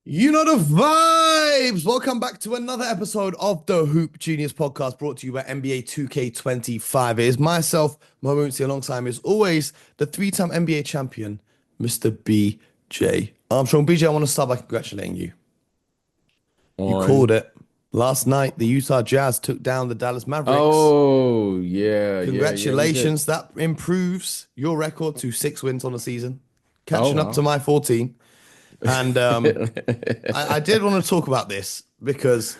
You know the vibes. Welcome back to another episode of the Hoop Genius podcast brought to you by NBA 2K25. It is myself, Mooncey, alongside me as always, the three-time NBA champion, Mr. BJ Armstrong. BJ, I want to start by congratulating you. You On. called it. Last night, the Utah Jazz took down the Dallas Mavericks. Oh, yeah, we did. Congratulations. That improves your record to 6 wins on the season, Oh, catching up to wow. my 14. And I did want to talk about this because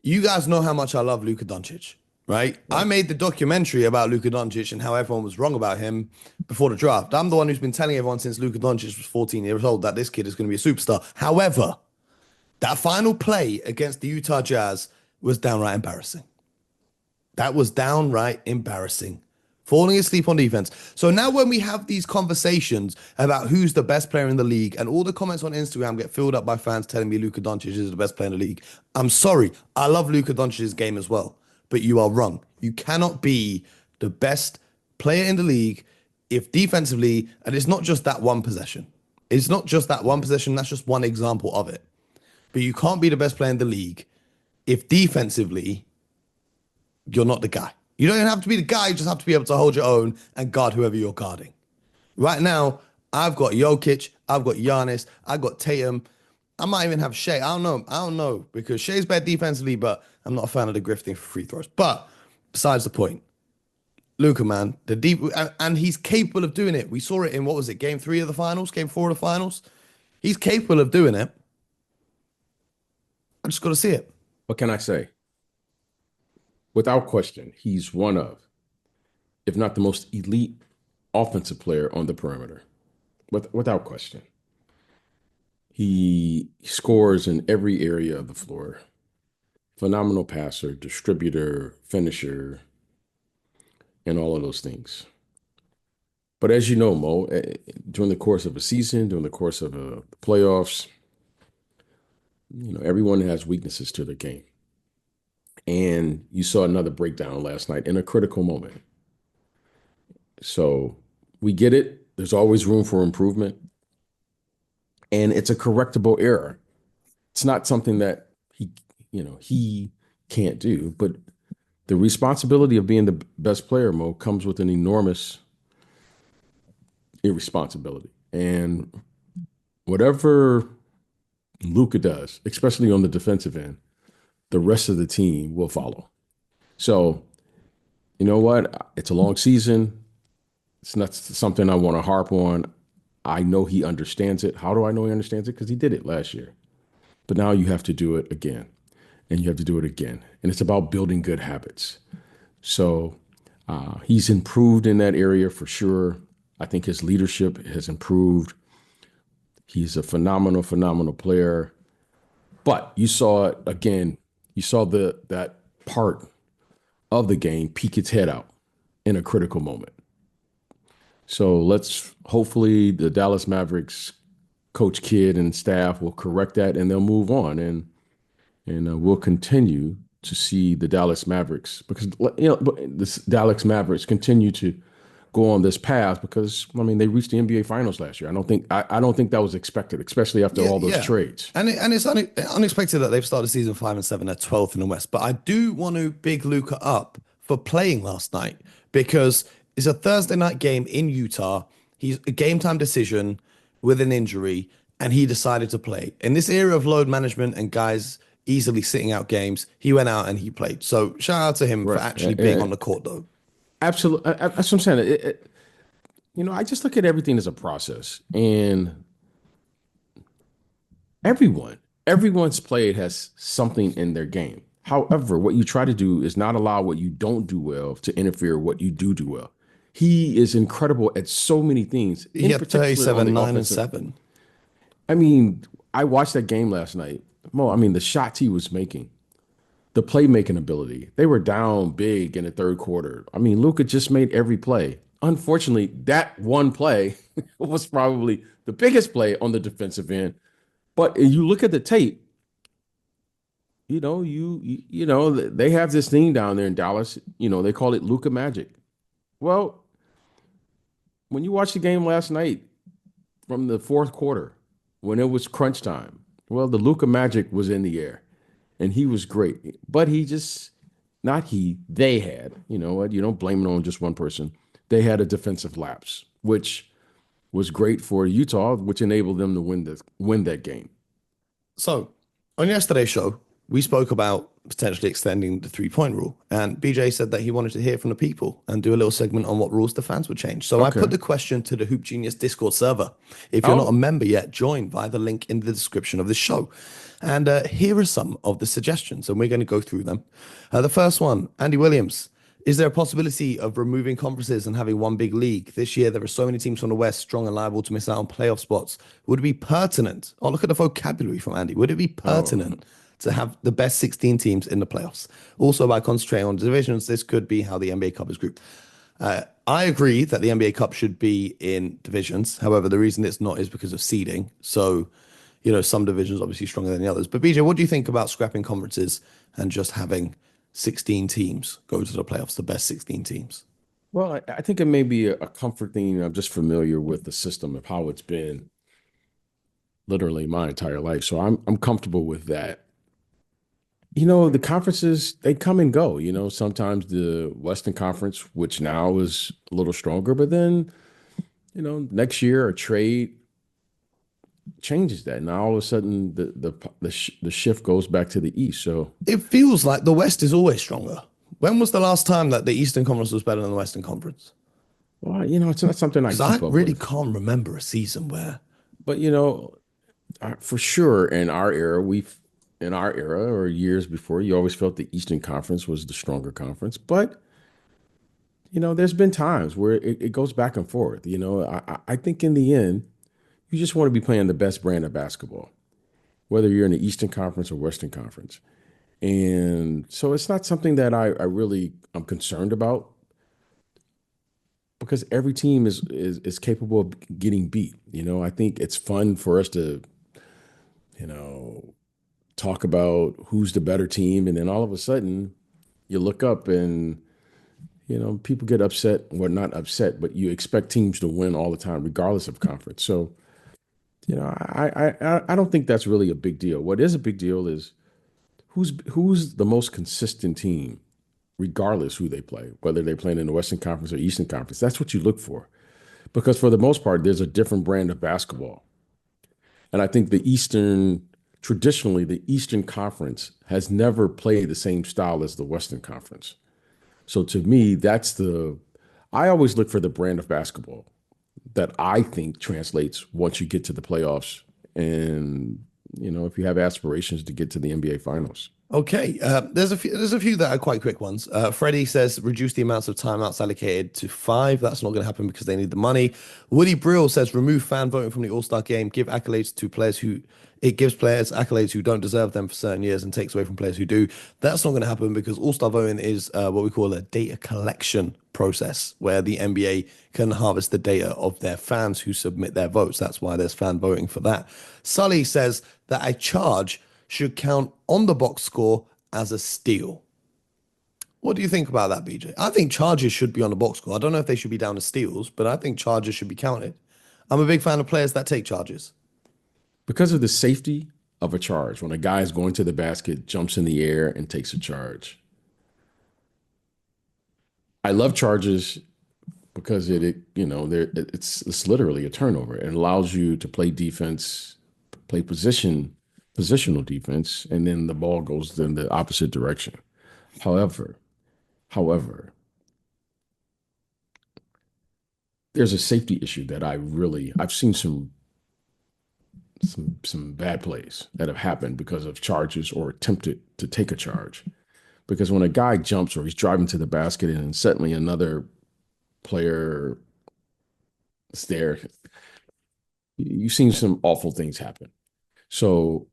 you guys know how much I love Luka Doncic, right? I Right. made the documentary about Luka Doncic and how everyone was wrong about him before the draft. I'm the one who's been telling everyone since Luka Doncic was 14 years old that this kid is going to be a superstar. However, that final play against the Utah Jazz was downright embarrassing. That was downright embarrassing. Falling asleep on defense. So now when we have these conversations about who's the best player in the league and all the comments on Instagram get filled up by fans telling me Luka Doncic is the best player in the league, I'm sorry. I love Luka Doncic's game as well, but you are wrong. You cannot be the best player in the league if defensively, and it's not just that one possession. It's not just that one Right. possession. That's just one example of it. But you can't be the best player in the league if defensively you're not the guy. You don't even have to be the guy, you just have to be able to hold your own and guard whoever you're guarding. Right now, I've got Jokic, I've got Giannis, I've got Tatum. I might even have Shea. I don't know. I don't know because Shea's bad defensively, but I'm not a fan of the grifting for free throws. But besides the point, Luka, man, the deep and he's capable of doing it. We saw it in what was it, game three of the finals, game four of the finals. He's capable of doing it. I just got to see it. What can I say? Without question, he's one of, if not the most elite offensive player on the perimeter. Without question. He scores in every area of the floor. Phenomenal passer, distributor, finisher, and all of those things. But as you know, Mo, during the course of a season, during the course of the playoffs, everyone has weaknesses to their game. And you saw another breakdown last night in a critical moment. So we get it. There's always room for improvement. And it's a correctable error. It's not something that he can't do, but the responsibility of being the best player, Mo, comes with an enormous irresponsibility. And whatever Luka does, especially on the defensive end, the rest of the team will follow. So, you know what? It's a long season. It's not something I want to harp on. I know he understands it. How do I know he understands it? Because he did it last year. But now you have to do it again, and you have to do it again. And it's about building good habits. So he's improved in that area for sure. I think his leadership has improved. He's a phenomenal player. But you saw it again. You saw that part of the game peek its head out in a critical moment. So let's hopefully the Dallas Mavericks coach Kidd and staff will correct that and they'll move on and we'll continue to see the Dallas Mavericks because the Dallas Mavericks continue to go on this path because I mean they reached the NBA Finals last year. I don't think that was expected, especially after Yeah, all those yeah. trades. And it's unexpected that they've started season 5 and 7, they're 12th in the West. But I do want to big Luca up for playing last night because it's a Thursday night game in Utah. He's a game time decision with an injury, and he decided to play. In this era of load management and guys easily sitting out games, he went out and he played. So shout out to him for Right. actually being on the court, though. Absolutely. That's what I'm saying. I just look at everything as a process, and everyone, everyone's play has something in their game. However, what you try to do is not allow what you don't do well to interfere with what you do well. He is incredible at so many things, He in had particular on 37, the 9, and offensive. 7. I mean, I watched that game last night. Mo, I mean, the shots he was making, the playmaking ability. They were down big in the third quarter. I mean, Luka just made every play. Unfortunately, that one play was probably the biggest play on the defensive end. But you look at the tape, they have this thing down there in Dallas. They call it Luka Magic. Well, when you watch the game last night from the fourth quarter, when it was crunch time, Well, the Luka magic was in the air, and he was great. But he just, not he, they had. You know what? You don't blame it on just one person. They had a defensive lapse, which was great for Utah, which enabled them to win that game. So, on yesterday's show, we spoke about potentially extending the 3-point rule. And BJ said that he wanted to hear from the people and do a little segment on what rules the fans would change. So I Okay. put the question to the Hoop Genius Discord server. If you're not a Oh, member yet, join via the link in the description of the show. And here are some of the suggestions, and we're going to go through them. The first one, Andy Williams. Is there a possibility of removing conferences and having one big league? This year, there are so many teams from the West strong and liable to miss out on playoff spots. Would it be pertinent? Oh, look at the vocabulary from Andy. Would it be oh, pertinent to have the best 16 teams in the playoffs? Also, by concentrating on divisions, this could be how the NBA Cup is grouped. I agree that the NBA Cup should be in divisions. However, the reason it's not is because of seeding. So, some divisions obviously stronger than the others. But BJ, what do you think about scrapping conferences and just having 16 teams go to the playoffs, the best 16 teams? well, I think it may be a comfort thing. I'm just familiar with the system of how it's been literally my entire life. So I'm comfortable with that. The conferences, they come and go. Sometimes the Western Conference, which now is a little stronger, but then, next year a trade changes that. Now all of a sudden the shift goes back to the East. So, It feels like the West is always stronger. When was the last time that the Eastern Conference was better than the Western Conference? well, it's not something I Because I keep up really with. can't remember a season where. But for sure in our era or years before, you always felt the Eastern Conference was the stronger conference. But there's been times where it goes back and forth. I think in the end, you just want to be playing the best brand of basketball, whether you're in the Eastern Conference or Western Conference. And so it's not something that I'm concerned about because every team is capable of getting beat. I think it's fun for us to, you know, talk about who's the better team, and then all of a sudden you look up and people get upset. Well, not upset, but you expect teams to win all the time, regardless of conference. So I don't think that's really a big deal. What is a big deal is who's the most consistent team, regardless who they play, whether they're playing in the Western Conference or Eastern Conference. That's what you look for, because for the most part, there's a different brand of basketball, and I think traditionally, the Eastern Conference has never played the same style as the Western Conference. So to me, I always look for the brand of basketball that I think translates once you get to the playoffs. And, if you have aspirations to get to the NBA finals. Okay, there's a few that are quite quick ones. Freddie says reduce the amounts of timeouts allocated to 5. That's not going to happen because they need the money. Woody Brill says remove fan voting from the All-Star game. Give accolades to players who it gives players accolades who don't deserve them for certain years and takes away from players who do. That's not going to happen because All-Star voting is what we call a data collection process where the NBA can harvest the data of their fans who submit their votes. That's why there's fan voting for that. Sully says that a charge should count on the box score as a steal. What do you think about that, BJ? I think charges should be on the box score. I don't know if they should be down as steals, but I think charges should be counted. I'm a big fan of players that take charges. Because of the safety of a charge, when a guy is going to the basket, jumps in the air, and takes a charge. I love charges because it's literally a turnover. It allows you to play defense, play positional defense, and then the ball goes in the opposite direction. However, there's a safety issue that I've seen some bad plays that have happened because of charges or attempted to take a charge. Because when a guy jumps or he's driving to the basket and suddenly another player is there, you've seen some awful things happen. So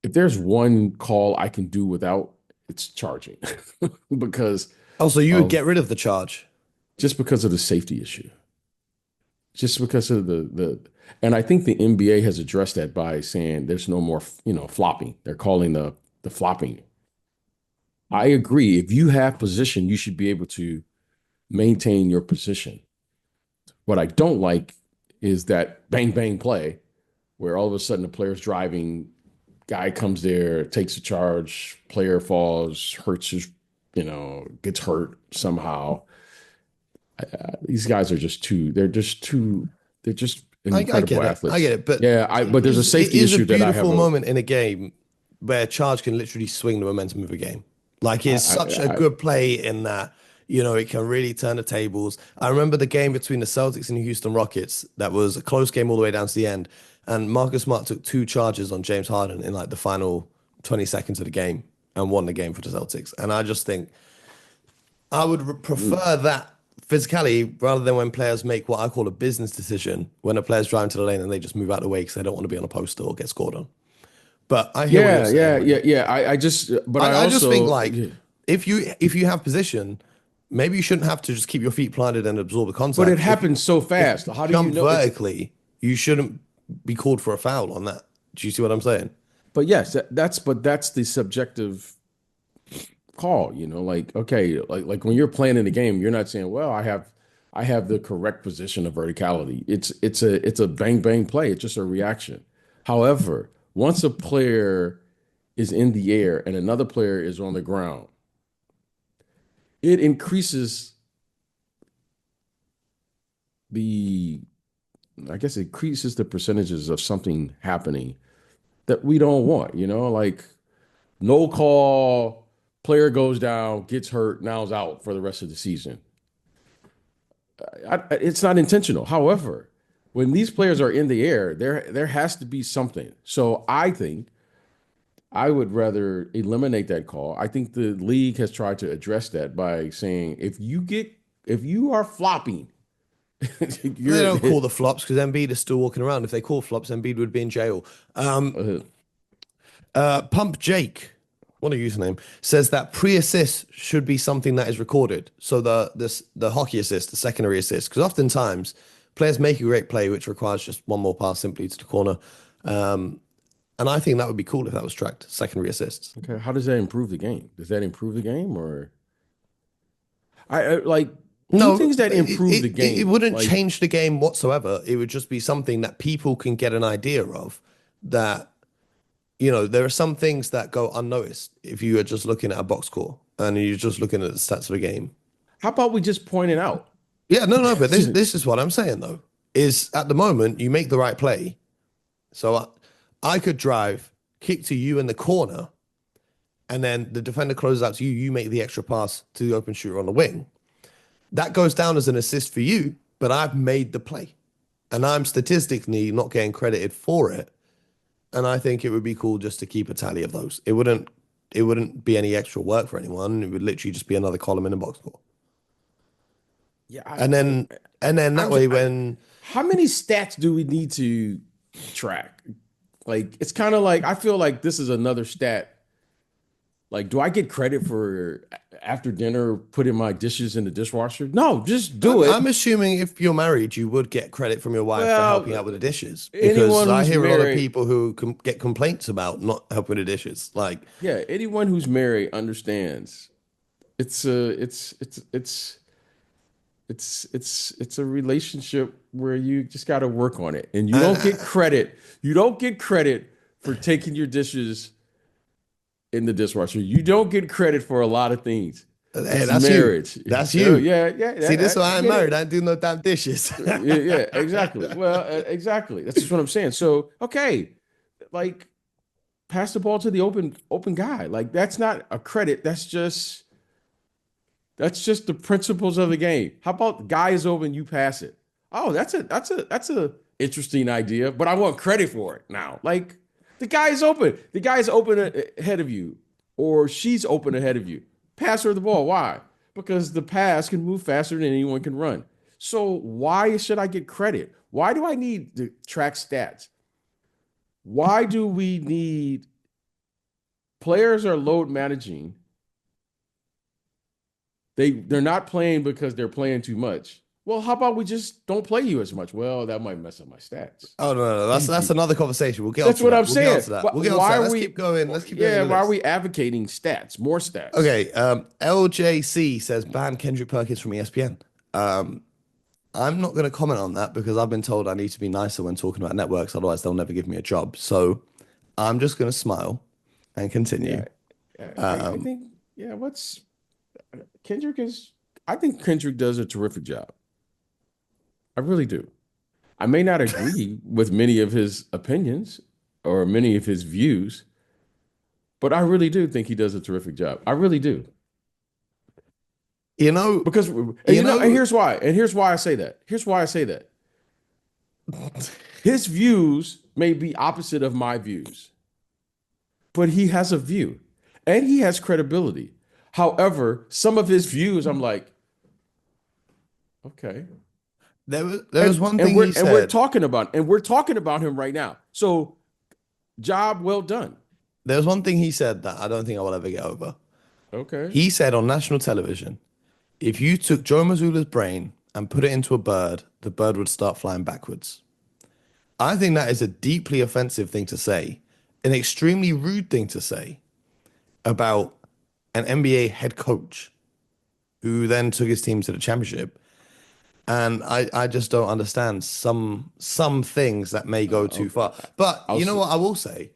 if there's one call I can do without, it's charging because Oh, so you would of get rid of the charge? just because of the safety issue, just because of and I think the NBA has addressed that by saying there's no more, flopping. They're calling the flopping. I agree. If you have position, you should be able to maintain your position. What I don't like is that bang bang play where all of a sudden the player's driving Guy comes there, takes a charge, player falls, hurts his, gets hurt somehow. These guys are just too, they're just I incredible get it. I athletes. get it. But Yeah, but there's a it safety is a issue that I have beautiful moment in a game where charge can literally swing the momentum of a game. Like it's such a I good play in that, it can really turn the tables. I remember the game between the Celtics and the Houston Rockets that was a close game all the way down to the end. And Marcus Smart took two charges on James Harden in like the final 20 seconds of the game and won the game for the Celtics. And I just think I would prefer that physicality rather than when players make what I call a business decision when a player's driving to the lane and they just move out of the way because they don't want to be on a poster or get scored on. But I hear what you're yeah, saying, yeah, yeah, man. yeah. But I I just think also, like if you have position, maybe you shouldn't have to just keep your feet planted and absorb the but it contact. happens so If you fast. How do you jump know it's, vertically, you shouldn't be called for a foul on that. Do you see what I'm saying? but yes, that's the subjective call, like, okay, like when you're playing in the game, you're not saying, well, I have the correct position of verticality. It's a bang bang play. It's just a reaction. However, once a player is in the air and another player is on the ground, it increases the I guess it increases the percentages of something happening that we don't want, like no call, player goes down, gets hurt, now is out for the rest of the season. It's not intentional. However, when these players are in the air, there has to be something. So I think I would rather eliminate that call. I think the league has tried to address that by saying if you are flopping, They you're don't call the flops because Embiid is still walking around. If they call flops, Embiid would be in jail. uh, Pump Jake, what a username, says that pre-assist should be something that is recorded. So the hockey assist, the secondary assist, because oftentimes players make a great play which requires just one more pass simply to the corner. And I think that would be cool if that was tracked, secondary assists. okay. How does that improve the game? Does that improve the game, or I like do No, things that it, improve the it, it game? wouldn't Like, change the game whatsoever. It would just be something that people can get an idea of that, there are some things that go unnoticed if you are just looking at a box score and you're just looking at the stats of the game. how about we just point it out? Yeah, no, but this is what I'm saying though, is at the moment you make the right play. So I could drive, kick to you in the corner, and then the defender closes out to you. You make the extra pass to the open shooter on the wing. That goes down as an assist for you, but I've made the play. And I'm statistically not getting credited for it. And I think it would be cool just to keep a tally of those. It wouldn't be any extra work for anyone. It would literally just be another column in the box score. Yeah, And then that I'm way just, when how many stats do we need to track? Like, it's kind of like I feel like this is another stat. Like, do I get credit for after dinner putting my dishes in the dishwasher? No, just do it. I'm assuming if you're married, you would get credit from your wife for Well, helping out with the dishes because anyone I who's hear a lot of married, people who get complaints about not helping with the dishes. Like, yeah, anyone who's married understands. It's a relationship where you just got to work on it, and you don't uh, get credit. You don't get credit for taking your dishes in the dishwasher. You don't get credit for a lot of things. hey, It's that's you. marriage. That's So, you. yeah, yeah. See, this is I why I'm get married. it. I don't do no damn dishes. Yeah, yeah, exactly. Well, exactly. That's just what I'm saying. So, okay, like pass the ball to the open guy. Like that's not a credit. That's just the principles of the game. How about the guy is open, you pass it? Oh, that's a interesting idea, but I want credit for it now. Like the guy is open. The guy is open ahead of you, or she's open ahead of you. Pass her the ball. Why? Because the pass can move faster than anyone can run. So why should I get credit? Why do I need to track stats? Why do we need players are load managing? They're not playing because they're playing too much. Well, how about we just don't play you as much? Well, that might mess up my stats. Oh no, Thank that's you. another conversation. We'll get That's onto what I'm that. We'll get saying. onto that. We'll get onto Why that. are Let's we? keep going. Let's keep going Yeah, in the why are list. we advocating stats, more stats? Okay, LJC says ban Kendrick Perkins from ESPN. I'm not going to comment on that because I've been told I need to be nicer when talking about networks, otherwise they'll never give me a job. So I'm just going to smile and continue. Yeah, I think what's Kendrick is. I think Kendrick does a terrific job. I really do. I may not agree with many of his opinions or many of his views, but I really do think he does a terrific job. I really do. You know, Because you and know, here's why. And here's why I say that. Here's why I say that. His views may be opposite of my views, but he has a view and he has credibility. However, some of his views, I'm like, okay. there was one And thing he we're said. talking about him right now. So job well done. There was one thing he said that I don't think I will ever get over. Okay. He said on national television, if you took Joe Mazzulla's brain and put it into a bird, the bird would start flying backwards. I think that is a deeply offensive thing to say, an extremely rude thing to say about an NBA head coach who then took his team to the championship. And I just don't understand some things that may go too Okay. far. But I'll you know s- what I will say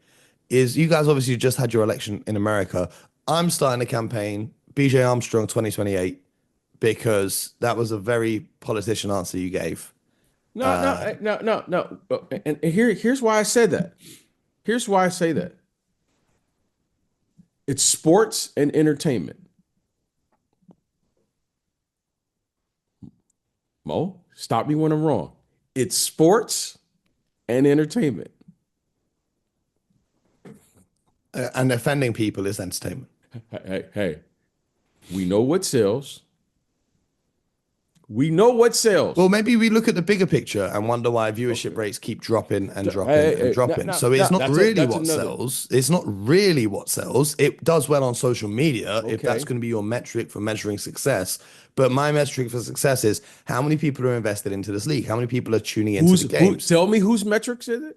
is you guys obviously just had your election in America. I'm starting a campaign, BJ Armstrong 2028, because that was a very politician answer you gave. no. And here's why I said that. Here's why I say that. It's sports and entertainment. Mo, stop me when I'm wrong. It's sports and entertainment. And offending people is entertainment. Hey, we know what sells. We know what Well, sells. maybe we look at the bigger picture and wonder why viewership Okay. rates keep dropping and dropping Hey, and hey, dropping. So it's not really that's what another. sells. It's not really what sells. It does well on social media if that's Okay. going to be your metric for measuring success. But my metric for success is how many people are invested into this league? How many people are tuning into the Who games? tell me whose metrics is it?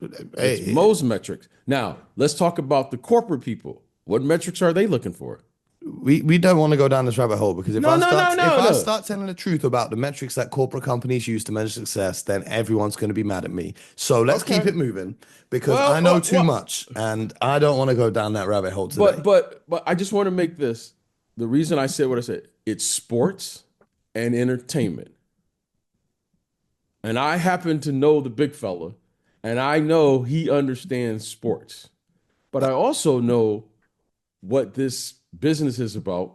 It's Hey, Mo's metrics. Now, let's talk about the corporate people. What metrics are they looking for? we don't want to go down this rabbit hole because No, no, no, if no, I no. start telling the truth about the metrics that corporate companies use to measure success, then everyone's going to be mad at me. So let's keep Okay. it moving because Well, I know well, too well much and I don't want to go down that rabbit hole today. but I just want to make this the reason I said what I said. It's sports and entertainment. And I happen to know the big fella, and I know he understands sports. But I also know what this business is about.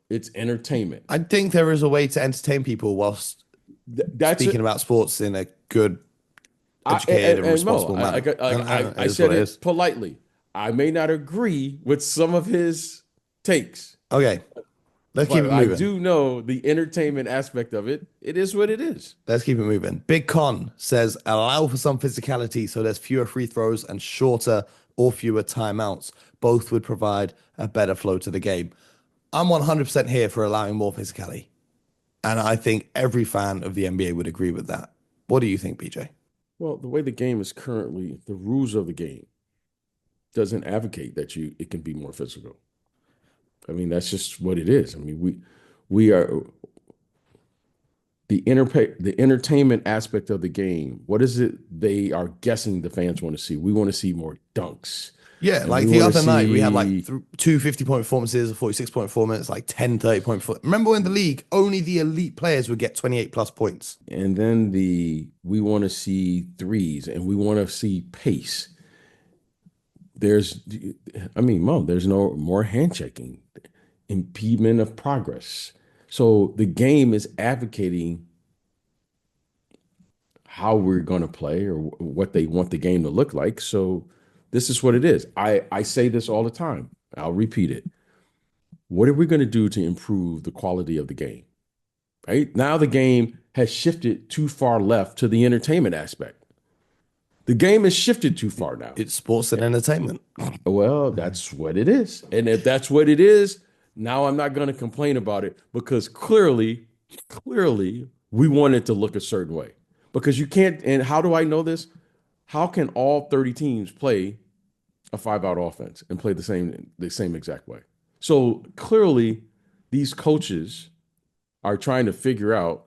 It's entertainment. I think there is a way to entertain people whilst That's speaking it. about sports in a good, I educated, and and Mo, responsible manner. And I it is said what it it is. politely. I may not agree with some of his takes, Okay, let's keep but it I moving. do know the entertainment aspect of it. It is what it is. Let's keep it moving. Big Con says allow for some physicality so there's fewer free throws and shorter or fewer timeouts. Both would provide a better flow to the game. I'm 100% here for allowing more physicality. And I think every fan of the NBA would agree with that. What do you think, BJ? Well, the way the game is currently, the rules of the game doesn't advocate that it can be more physical. I mean, that's just what it is. I mean, we are the entertainment aspect of the game. What is it they are guessing the fans want to see? We want to see more dunks. Yeah, And we like the want to other night, we had like see two 50-point performances, a 46-point performance, like 10, 30-point. Remember in the league, only the elite players would get 28 plus points. and then we want to see threes and we want to see pace. There's I mean, Mo, there's no more handshaking, impediment of progress. So the game is advocating how we're going to play or what they want the game to look like. So this is what it is. I say this all the time. I'll repeat it. What are we going to do to improve the quality of the game? Right now, the game has shifted too far left to the entertainment aspect. The game has shifted too far now. It's sports and entertainment. Well, that's what it is. And if that's what it is, now I'm not going to complain about it because clearly, we want it to look a certain way. Because you can't, and how do I know this? How can all 30 teams play a 5-out offense and play the same exact way? So clearly, these coaches are trying to figure out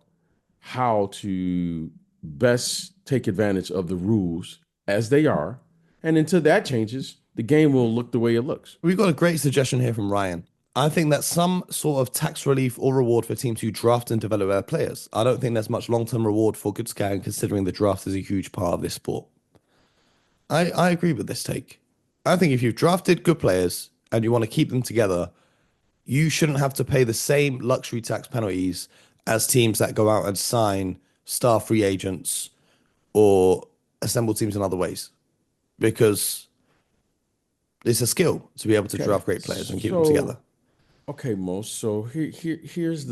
how to best take advantage of the rules as they are And until that changes, the game will look the way it looks. We've got a great suggestion here from Ryan. I think that some sort of tax relief or reward for teams who draft and develop their players. I don't think there's much long-term reward for good scouting, considering the draft is a huge part of this sport. I agree with this take. I think if you've drafted good players and you want to keep them together, you shouldn't have to pay the same luxury tax penalties as teams that go out and sign star free agents or assemble teams in other ways, because it's a skill to be able to draft great players and keep them together. Okay, Mo. So here's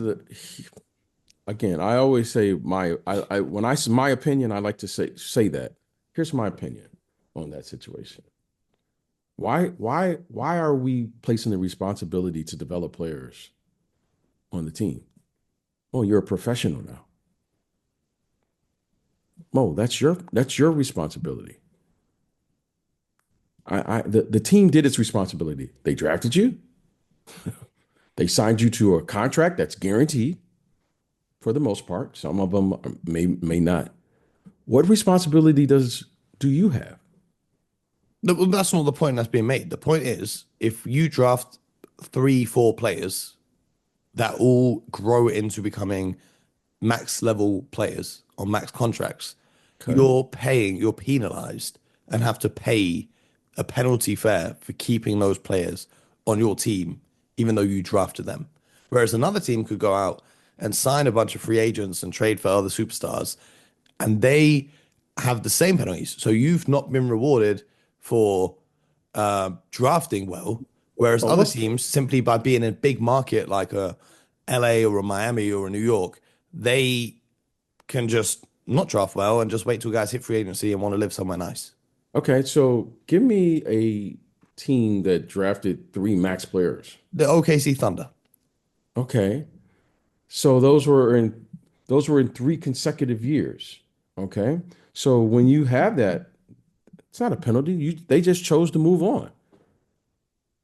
again. I always say when I say my opinion, I like to say that. Here's my opinion on that situation. Why are we placing the responsibility to develop players on the team? Oh, you're a professional now. Mo, that's your responsibility. The team did its responsibility. They drafted you. They signed you to a contract that's guaranteed for the most part. Some of them may not. What responsibility do you have? Well, that's not the point that's being made. The point is, if you draft 3, 4 players that all grow into becoming max level players on max contracts, you're penalized and have to pay a penalty fare for keeping those players on your team, even though you drafted them. Whereas another team could go out and sign a bunch of free agents and trade for other superstars, and they have the same penalties. So you've not been rewarded for drafting well, whereas other teams, simply by being in a big market like a LA or a Miami or a New York, they can just not draft well and just wait till guys hit free agency and want to live somewhere nice. Okay, so give me a team that drafted 3 max players. The OKC Thunder. Okay, so those were in 3 consecutive years. Okay, so when you have that, it's not a penalty. They just chose to move on.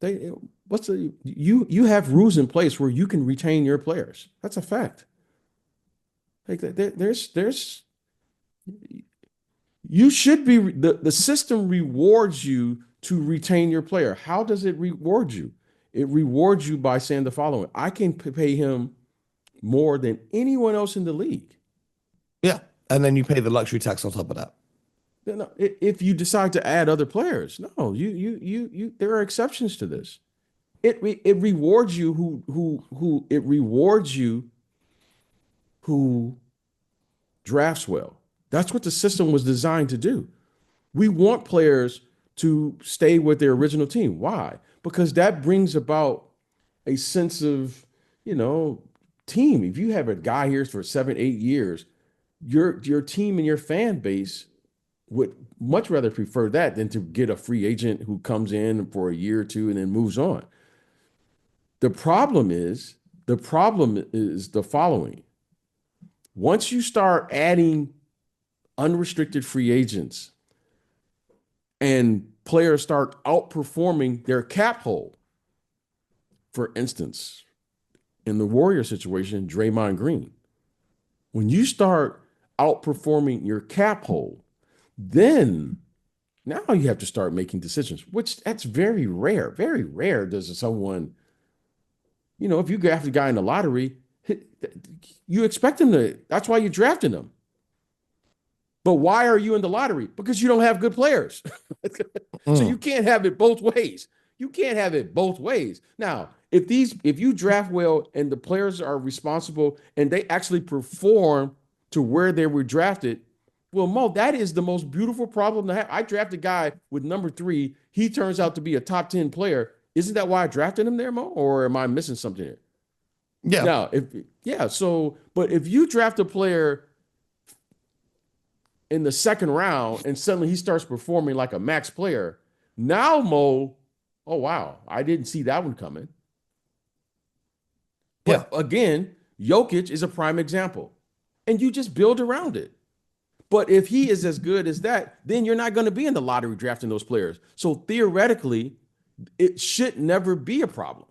You have rules in place where you can retain your players. That's a fact. Like there's you should be the system rewards you to retain your player. How does it reward you? It rewards you by saying the following: I can pay him more than anyone else in the league. Yeah, and then you pay the luxury tax on top of that. No, if you decide to add other players, no, you there are exceptions to this. It rewards you who drafts well. That's what the system was designed to do. We want players to stay with their original team. Why? Because that brings about a sense of, team. If you have a guy here for 7, 8 years, your team and your fan base would much rather prefer that than to get a free agent who comes in for a year or two and then moves on. The problem is the following. Once you start adding unrestricted free agents and players start outperforming their cap hold, for instance, in the Warrior situation, Draymond Green, when you start outperforming your cap hold, then now you have to start making decisions, which that's very rare. Very rare does someone, if you draft a guy in the lottery, you expect him to, that's why you're drafting him. But why are you in the lottery? Because you don't have good players. So you can't have it both ways. You can't have it both ways. Now, if you draft well and the players are responsible and they actually perform to where they were drafted, well, Mo, that is the most beautiful problem to have. I drafted a guy with number 3. He turns out to be a top 10 player. Isn't that why I drafted him there, Mo? Or am I missing something here? Yeah. Now, but if you draft a player in the 2nd round and suddenly he starts performing like a max player, now, Mo, oh, wow, I didn't see that one coming. But again, Jokic is a prime example. And you just build around it. But if he is as good as that, then you're not going to be in the lottery drafting those players. So theoretically, it should never be a problem.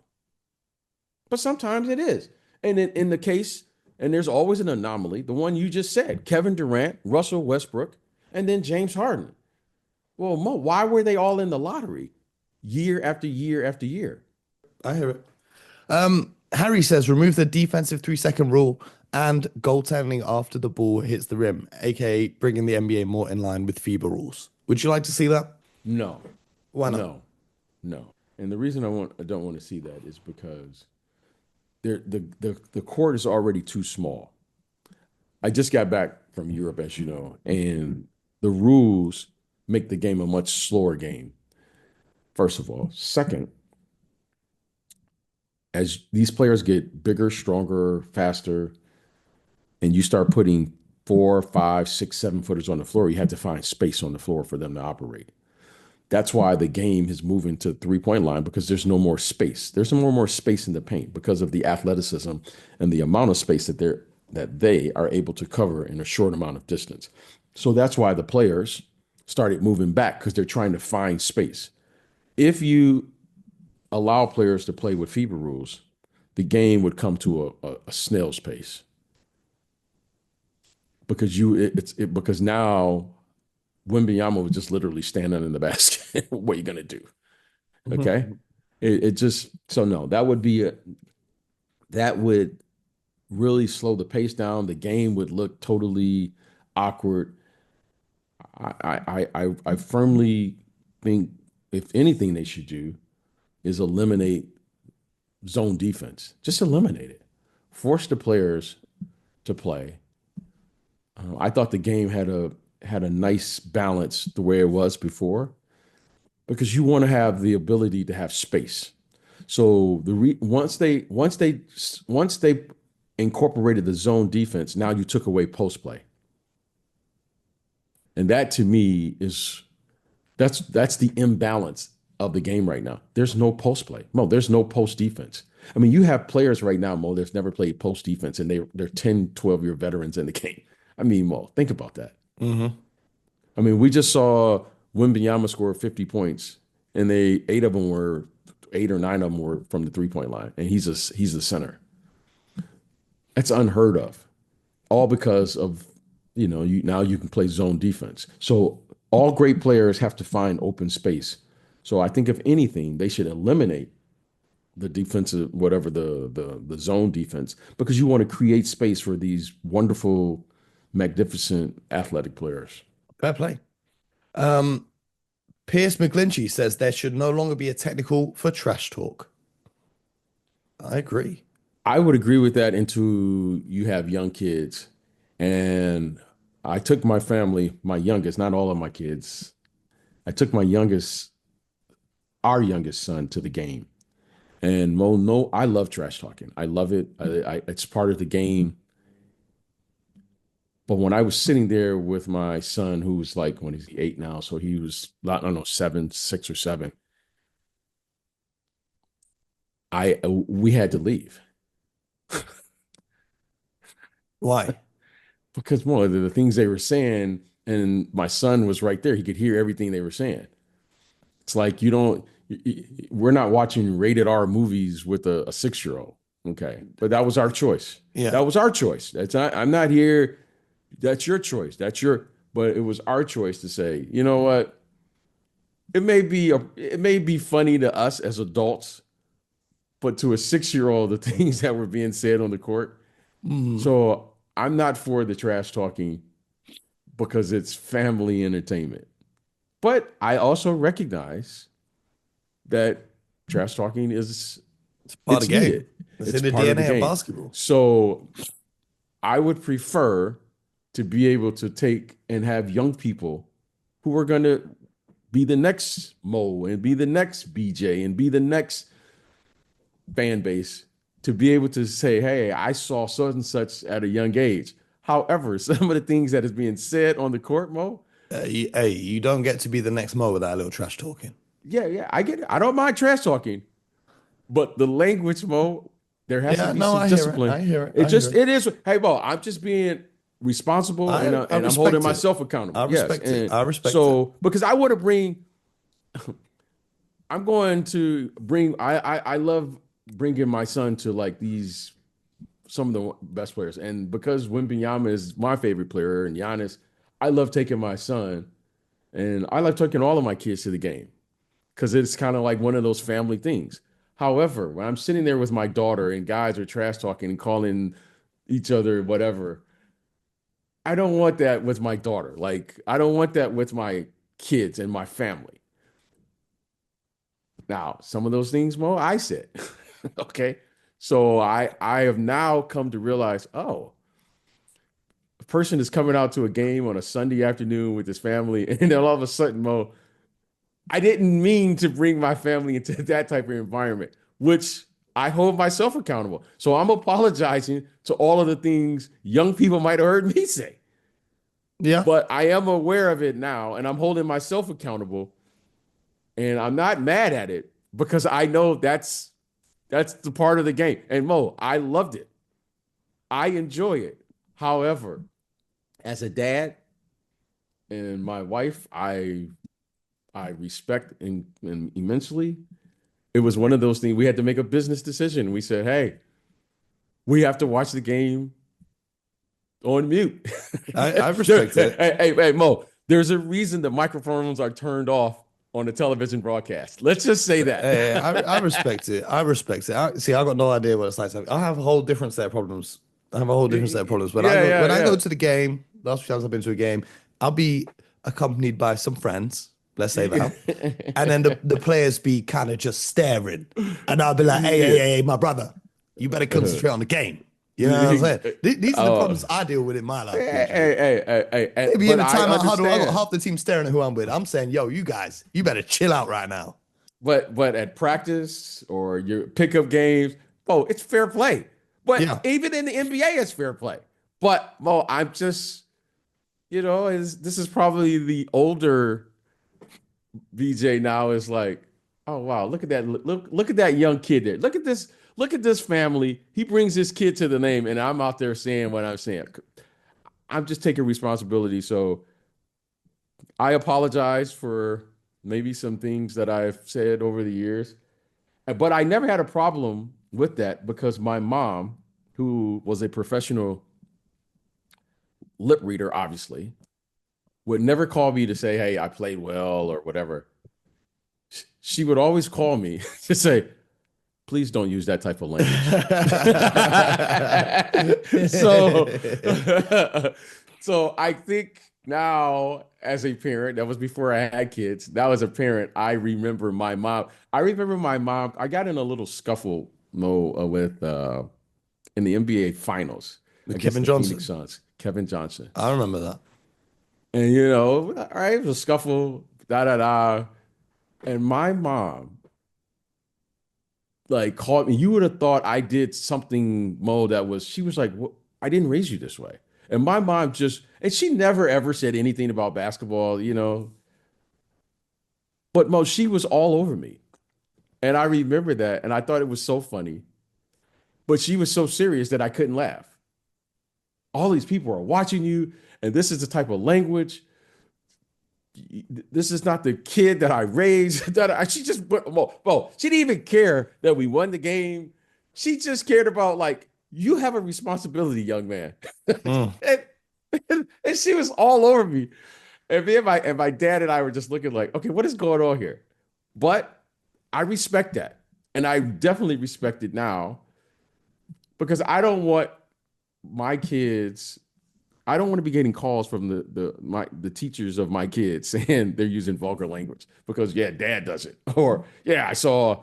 But sometimes it is. And in the case, and there's always an anomaly, the one you just said, Kevin Durant, Russell Westbrook, and then James Harden. Well, Mo, why were they all in the lottery year after year after year? I hear it. Harry says remove the defensive 3-second rule and goaltending after the ball hits the rim, aka bringing the NBA more in line with FIBA rules. Would you like to see that? No, Why not? no, no. And the reason I don't want to see that is because the court is already too small. I just got back from Europe, as you know, and the rules make the game a much slower game. First of all, second, as these players get bigger, stronger, faster, and you start putting 4, 5, 6, 7 footers on the floor, you have to find space on the floor for them to operate. That's why the game is moving to 3 point line because there's no more space. There's no more space in the paint because of the athleticism and the amount of space that they are able to cover in a short amount of distance. So that's why the players started moving back because they're trying to find space. If you allow players to play with FIBA rules, the game would come to a snail's pace because because now Wimbyama was just literally standing in the basket. What are you gonna do? Okay, it just so no, that would really slow the pace down. The game would look totally awkward. I firmly think if anything they should do is eliminate zone defense. Just eliminate it. Force the players to play. I thought the game had a nice balance the way it was before because you want to have the ability to have space. So once they incorporated the zone defense, now you took away post play, and that to me is that's the imbalance of the game right now. There's no post play. Mo, there's no post defense. I mean, you have players right now, Mo, that's never played post defense, and they're 10, 12-year veterans in the game. I mean, Mo, think about that. Mm-hmm. I mean, we just saw Wimbyama score 50 points, and 8 or 9 of them were from the 3 point line, and he's the center. That's unheard of. All because of now you can play zone defense. So all great players have to find open space. So I think if anything, they should eliminate the defensive whatever the zone defense because you want to create space for these wonderful, magnificent athletic players. Fair play. Um, Pierce McGlinchey says there should no longer be a technical for trash talk. I agree. I would agree with that until you have young kids. And I took my family, my youngest, not all of my kids. I took our youngest son to the game. And Mo, no, I love trash talking. I love it. It's part of the game. But when I was sitting there with my son, who was like, when he's 8 now, so he was, I don't know, 7, 6 or 7, we had to leave. Why? Because one of the things they were saying, and my son was right there. He could hear everything they were saying. It's like we're not watching rated R movies with a 6-year-old. Okay. But that was our choice. Yeah. That was our choice. I'm not here. That's your choice. But it was our choice to say, you know what? It may be funny to us as adults, but to a 6-year-old, the things that were being said on the court. Mm. So I'm not for the trash talking because it's family entertainment. But I also recognize that trash talking It's part of the game. needed. It's in the DNA of basketball. So I would prefer to be able to take and have young people who are going to be the next Mo and be the next BJ and be the next fan base to be able to say, hey, I saw such and such at a young age. However, some of the things that is being said on the court, Mo. You don't get to be the next Mo without a little trash talking. Yeah, I get it. I don't mind trash talking, but the language, Mo, there has to be some I discipline. Hear it. It is. Hey, Mo, I'm just being responsible and I'm holding myself accountable. I respect it. I respect it. So, because I want to bring, I'm going to bring, I love bringing my son to like some of the best players. And because Wembanyama is my favorite player and Giannis, I love taking my son And I like taking all of my kids to the game because it's kind of like one of those family things. However, when I'm sitting there with my daughter and guys are trash talking and calling each other whatever, I don't want that with my daughter. Like, I don't want that with my kids and my family. Now, some of those things, Mo, I said. Okay. So I have now come to realize, oh, a person is coming out to a game on a Sunday afternoon with his family, and then all of a sudden, Mo, I didn't mean to bring my family into that type of environment, which I hold myself accountable. So I'm apologizing to all of the things young people might have heard me say. Yeah. But I am aware of it now, and I'm holding myself accountable, and I'm not mad at it because I know that's the part of the game. And Mo, I loved it. I enjoy it. However, as a dad and my wife, I respect and immensely. It was one of those things we had to make a business decision. We said, hey, we have to watch the game on mute. I respect it. Hey, Mo, there's a reason the microphones are turned off on the television broadcast. Let's just say that. Hey, I respect it. I respect it. See, I got no idea what it's like. I have a whole different set of problems. I have a whole different set of problems. When I go to the game, last few times I've been to a game, I'll be accompanied by some friends, let's say that. And then the players be kind of just staring. And I'll be like, hey, my brother, you better concentrate on the game. You know what I'm saying? These are the problems I deal with in my life. Hey. Maybe in the timeout huddle, I understand. got half the team staring at who I'm with. I'm saying, yo, you guys, you better chill out right now. But at practice or your pickup games, Mo, it's fair play. But Yeah. even in the NBA, it's fair play. But Mo, I'm just, this is probably the older BJ now is like, oh wow, look at that. Look at that young kid there. Look at this family. He brings his kid to the name, and I'm out there saying what I'm saying. I'm just taking responsibility. So I apologize for maybe some things that I've said over the years. But I never had a problem with that because my mom, who was a professional lip reader, obviously, would never call me to say, hey, I played well or whatever. She would always call me to say, please don't use that type of language. So I think now as a parent, that was before I had kids. Now as a parent, I remember my mom. I got in a little scuffle with in the NBA finals With against Kevin the Johnson. Phoenix Suns, Kevin Johnson. I remember that. And all right, it was a scuffle, da da da. And my mom like called me. You would have thought I did something, Mo, she was like, I didn't raise you this way. And my mom and she never ever said anything about basketball, But Mo, she was all over me. And I remember that. And I thought it was so funny. But she was so serious that I couldn't laugh. All these people are watching you, and this is the type of language. This is not the kid that I raised. She just, well, she didn't even care that we won the game. She just cared about like, you have a responsibility, young man. Mm. and she was all over me. And me and my dad and I were just looking like, okay, what is going on here? But I respect that. And I definitely respect it now because I don't want my kids, I don't want to be getting calls from the teachers of my kids saying they're using vulgar language because dad does it. Or I saw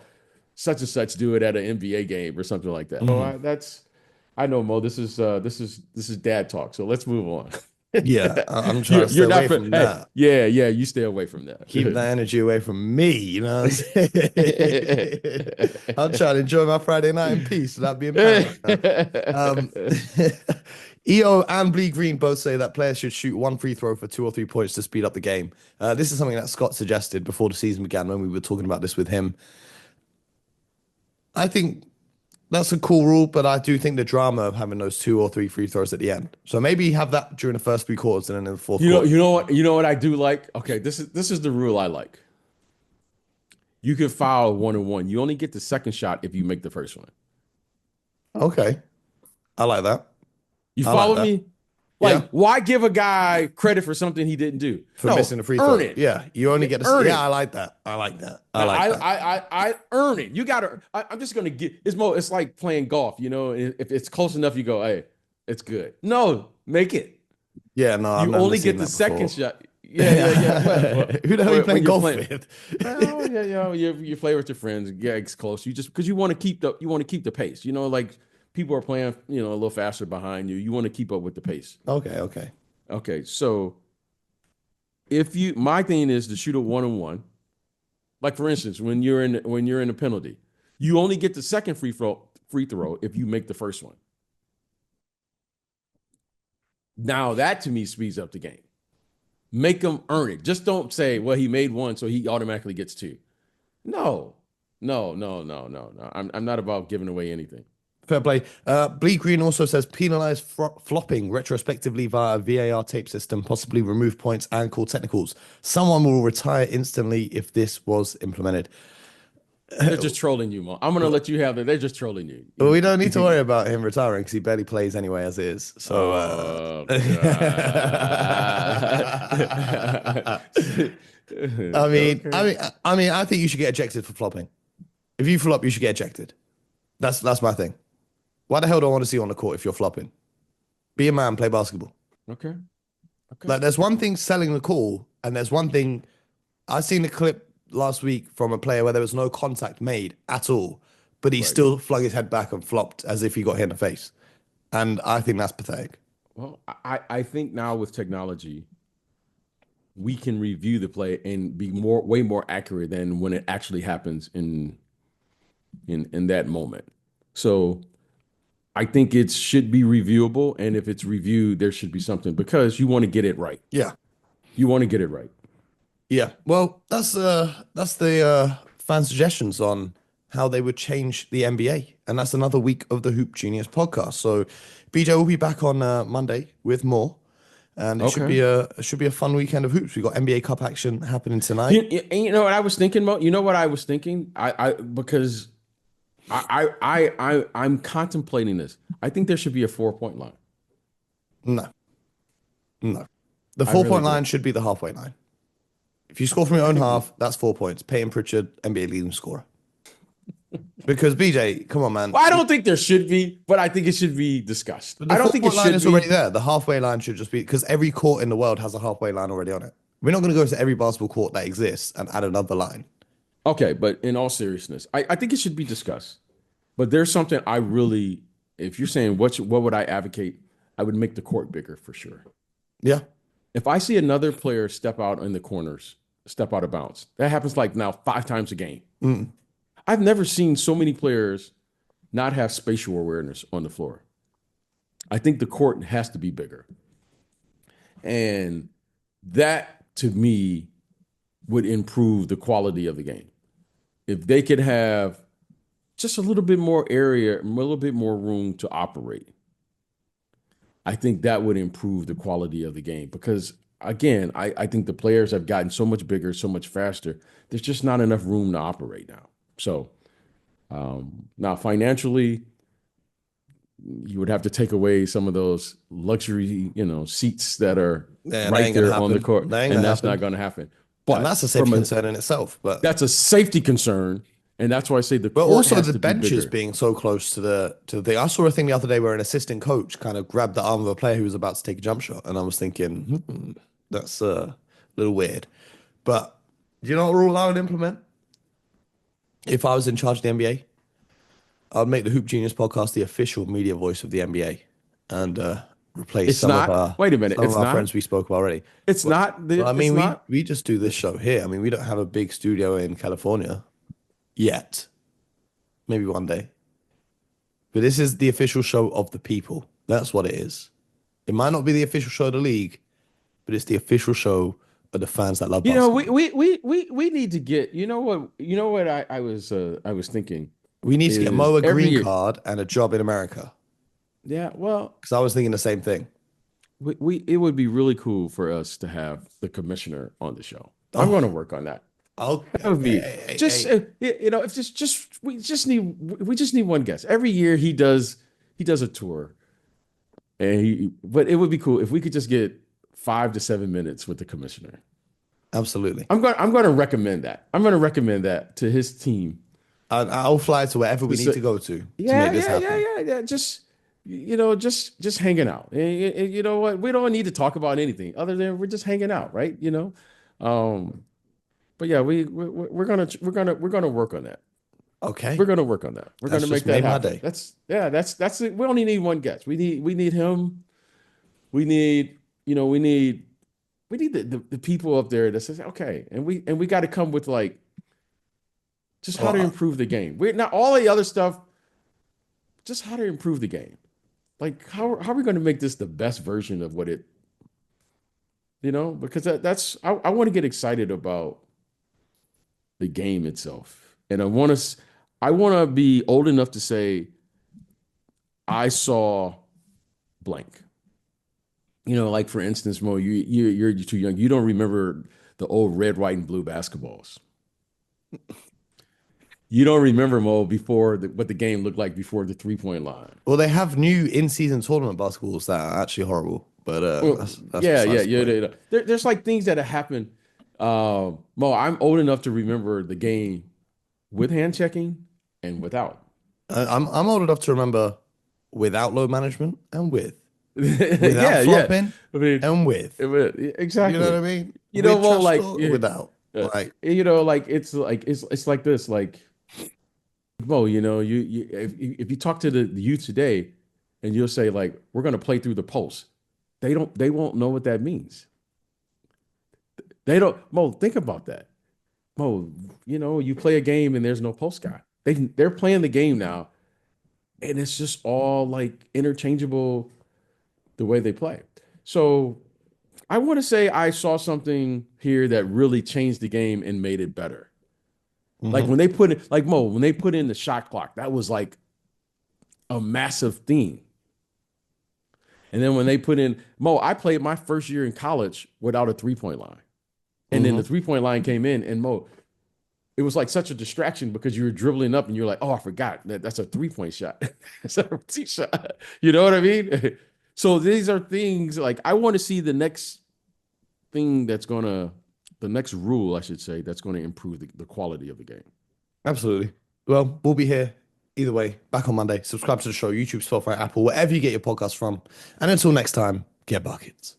such and such do it at an NBA game or something like that. Mm-hmm. I know, Mo, this is dad talk. So let's move on. Yeah, I'm trying to stay away from that. Yeah, you stay away from that. Keep that energy away from me, you know what I'm saying? I'm trying to enjoy my Friday night in peace without being paranoid. EO and Blee Green both say that players should shoot one free throw for 2 or 3 points to speed up the game. This is something that Scott suggested before the season began when we were talking about this with him. I think that's a cool rule, but I do think the drama of having those 2 or 3 free throws at the end. So maybe have that during the first 3 quarters and then in the fourth quarter. You know what I do like? Okay, this is the rule I like. You can foul 1-on-1. You only get the second shot if you make the first one. Okay. I like that. You I follow like that. me? Like, why give a guy credit for something he didn't do? For missing a free throw. Earn it. Yeah, you only get to earn it. Yeah, I like that. I like that. I earn it. You gotta. I'm just gonna get. It's like playing golf. You know, if it's close enough, you go, hey, it's good. No, make it. Yeah, no, you only get the second shot. Yeah. Well, who the hell are you playing golf with? Well, yeah, you play with your friends. Yeah, it's close. You just because you want to keep the pace. You know, like people are playing, a little faster behind you. You want to keep up with the pace. Okay. So my thing is to shoot a 1-on-1. Like for instance, when you're in a penalty, you only get the second free throw if you make the first one. Now that to me speeds up the game. Make them earn it. Just don't say, well, he made one, so he automatically gets two. No. I'm not about giving away anything. Fair play. Bleak Green also says penalize flopping retrospectively via VAR tape system, possibly remove points and call technicals. Someone will retire instantly if this was implemented. They're just trolling you, Mo. I'm going to let you have it. They're just trolling you. Well, we don't need to worry about him retiring because he barely plays anyway as is. So, I think you should get ejected for flopping. If you flop, you should get ejected. That's my thing. Why the hell do I want to see you on the court if you're flopping? Be a man, play basketball. Okay. Like, there's one thing selling the call, and there's one thing. I seen a clip last week from a player where there was no contact made at all, but he still flung his head back and flopped as if he got hit in the face. And I think that's pathetic. Well, I think now with technology, we can review the play and be way more accurate than when it actually happens in that moment. So I think it should be reviewable, and if it's reviewed, there should be something because you want to get it right. Yeah, you want to get it right. Yeah. Well, that's the fan suggestions on how they would change the NBA, and that's another week of the Hoop Genius podcast. So, BJ will be back on Monday with more, and it should be a fun weekend of hoops. We got NBA Cup action happening tonight. You know what I was thinking about? You know what I was thinking? Because I'm contemplating this. I think there should be a 4-point line. No. The 4-point line should be the halfway line. If you score from your own half, that's 4 points. Peyton Pritchard, NBA leading scorer. Because BJ, come on, man. Well, I don't think there should be, but I think it should be discussed. I don't think it should be. Already there. The halfway line should just be because every court in the world has a halfway line already on it. We're not going to go to every basketball court that exists and add another line. Okay, but in all seriousness, I think it should be discussed. But there's something I really, if you're saying what would I advocate, I would make the court bigger for sure. Yeah. If I see another player step out in the corners, step out of bounds, that happens like now 5 times a game. I've never seen so many players not have spatial awareness on the floor. I think the court has to be bigger. And that, to me, would improve the quality of the game. If they could have just a little bit more area, a little bit more room to operate, I think that would improve the quality of the game. Because, again, I think the players have gotten so much bigger, so much faster. There's just not enough room to operate now. So now financially, you would have to take away some of those luxury, seats that are right there on the court, and that's not going to happen. But and that's a safety concern in itself. But that's a safety concern, and that's why I say the court but also has the to benches be being so close to the thing. I saw a thing the other day where an assistant coach kind of grabbed the arm of a player who was about to take a jump shot, and I was thinking, that's a little weird. But do you know what rule I would implement? If I was in charge of the NBA, I'd make the Hoop Genius podcast the official media voice of the NBA and replace some of our friends we spoke about already. It's not. We just do this show here. I mean, we don't have a big studio in California yet. Maybe one day. But this is the official show of the people. That's what it is. It might not be the official show of the league, but it's the official show of the fans that love basketball. We need to get. You know what I was thinking. We need to get Mo a green card and a job in America. Yeah, well, because I was thinking the same thing. It would be really cool for us to have the commissioner on the show. I'm going to work on that. Okay. That would be we just need one guest. Every year he does a tour, But it would be cool if we could just get 5 to 7 minutes with the commissioner. Absolutely. I'm going to recommend that. I'm going to recommend that to his team. I'll fly to wherever we need to go to Yeah, make this happen. yeah. Just hanging out. And you know what? We don't need to talk about anything other than we're just hanging out, right? But yeah, we're gonna work on that. Okay. We're gonna work on that. We're That's gonna make just that made my happen. day. That's it. We only need one guest. We need him. We need you know we need the people up there that says okay, and we got to come with like just how to Well, improve the game. We're not all the other stuff. Just how to improve the game. Like how are we going to make this the best version of what it because I want to get excited about the game itself. And I want to be old enough to say I saw blank. Like for instance, Mo, you're too young. You don't remember the old red, white, and blue basketballs. You don't remember, Mo, before what the game looked like before the 3-point line. well, they have new in-season tournament basketballs that are actually horrible, but Well, that's yeah, besides the point. there's like things that have happened. Mo, I'm old enough to remember the game with hand checking and without. I'm old enough to remember without load management and without Yeah. flopping I mean, and with. exactly. You know what I mean? Mo, With trash like talk, without. Like, like it's like this, like Mo, you if you talk to the youth today, and you'll say like we're gonna play through the post, they won't know what that means. They don't. Mo, think about that. Mo, you play a game and there's no post guy. They're playing the game now, and it's just all like interchangeable the way they play. So I want to say I saw something here that really changed the game and made it better. Like mhm. when they put it, like Mo, when they put in the shot clock, that was like a massive thing. And then when they put in Mo, I played my first year in college without a 3-point line. And then the 3-point line came in, and Mo, it was like such a distraction because you were dribbling up and you're like, oh, I forgot that's a 3-point shot. It's a routine shot. You know what I mean? So these are things like I want to see the next thing the next rule, I should say, that's going to improve the quality of the game. Absolutely. Well, we'll be here either way, back on Monday. Subscribe to the show, YouTube, Spotify, Apple, wherever you get your podcast from. And until next time, get buckets.